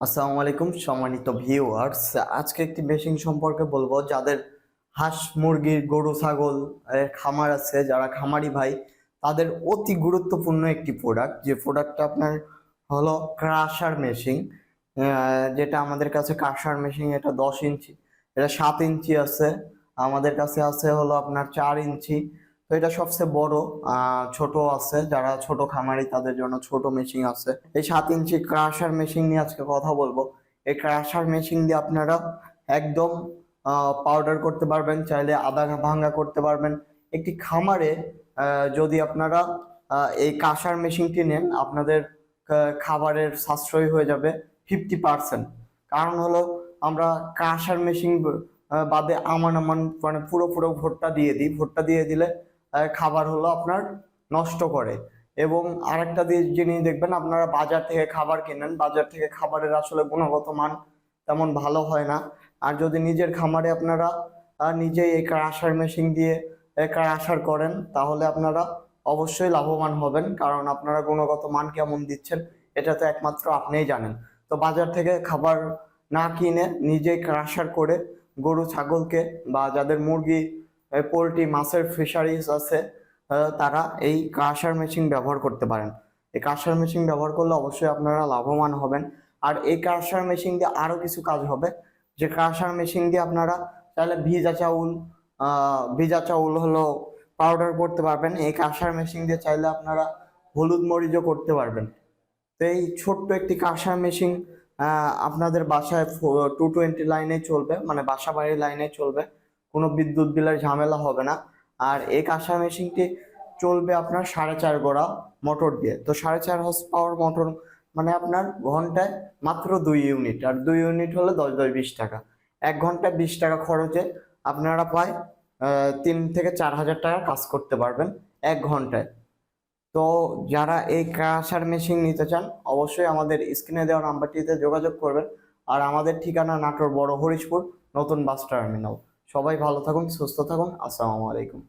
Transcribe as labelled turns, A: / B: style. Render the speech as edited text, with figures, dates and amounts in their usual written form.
A: আসসালামু আলাইকুম সম্মানিত ভিউয়ার্স। আজকে একটি মেশিন সম্পর্কে বলবো যাদের হাঁস মুরগির গরু ছাগল খামার আছে, যারা খামারি ভাই তাদের অতি গুরুত্বপূর্ণ একটি প্রোডাক্ট, যে প্রোডাক্টটা আপনার হলো ক্রাশার মেশিন। যেটা আমাদের কাছে ক্রাশার মেশিন, এটা 10 ইঞ্চি, এটা 7 ইঞ্চি আছে, আমাদের কাছে আছে হলো আপনার 4 ইঞ্চি। তো এটা সবচেয়ে বড়। ছোট আছে, যারা ছোট খামারি তাদের জন্য ছোট মেশিন আছে। এই 7 ইঞ্চি ক্রাশার মেশিন নিয়ে আজকে কথা বলবো। এই ক্রাশার মেশিন দিয়ে আপনারা একদম পাউডার করতে পারবেন, চাইলে আদা ভাঙ্গা করতে পারবেন। একটি খামারে যদি আপনারা এই ক্রাশার মেশিনটি নেন, আপনাদের খাবারের সাশ্রয় হয়ে যাবে 50%। কারণ হলো আমরা ক্রাশার মেশিন বাদে আমান আমান মানে পুরো পুরো ভুট্টা দিয়ে দিই। ভুট্টা দিয়ে দিলে খাবার হলো আপনার নষ্ট করে। এবং আরেকটা জিনিস দেখবেন, আপনারা বাজার থেকে খাবার কেনেন, বাজার থেকে খাবারের আসলে গুণগত মান তেমন ভালো হয় না। আর যদি নিজের খামারে আপনারা নিজেই এই ক্রাশার মেশিন দিয়ে ক্রাশার করেন, তাহলে আপনারা অবশ্যই লাভবান হবেন। কারণ আপনারা গুণগত মান কেমন দিচ্ছেন এটা তো একমাত্র আপনিই জানেন। তো বাজার থেকে খাবার না কিনে নিজেই ক্রাশার করে গরু ছাগলকে, বা যাদের মুরগি পোলট্রি মাছের ফিশারিজ আছে, তারা এই ক্রাশার মেশিন ব্যবহার করতে পারেন। এই ক্রাশার মেশিন ব্যবহার করলে অবশ্যই আপনারা লাভবান হবেন। আর এই ক্রাশার মেশিন দিয়ে আরো কিছু কাজ হবে। যে ক্রাশার মেশিন দিয়ে আপনারা চাইলে ভিজা চাউল হলো পাউডার করতে পারবেন। এই ক্রাশার মেশিন দিয়ে চাইলে আপনারা হলুদ মরিচও করতে পারবেন। তো এই ছোট্ট একটি ক্রাশার মেশিন আপনাদের বাসায় 220 লাইনে চলবে, মানে বাসা বাড়ির লাইনে চলবে, কোনো বিদ্যুৎ বিলের ঝামেলা হবে না। আর এই ক্রাশার মেশিনটি চলবে আপনার 4.5 গড়া মোটর দিয়ে। তো 4.5 হর্স পাওয়ার মোটর মানে আপনার ঘন্টায় মাত্র 2 ইউনিট, আর 2 ইউনিট হলে 10-10-20 টাকা। 1 ঘন্টায় 20 টাকা খরচে আপনারা প্রায় 3 থেকে 4 হাজার টাকা কাজ করতে পারবেন 1 ঘন্টায়। তো যারা এই ক্রাশার মেশিন নিতে চান, অবশ্যই আমাদের স্ক্রিনে দেওয়া নাম্বারটিতে যোগাযোগ করবেন। আর আমাদের ঠিকানা নাটোর বড় হরিশপুর নতুন বাস টার্মিনাল। সবাই ভালো থাকুন, সুস্থ থাকুন। আসসালামু আলাইকুম।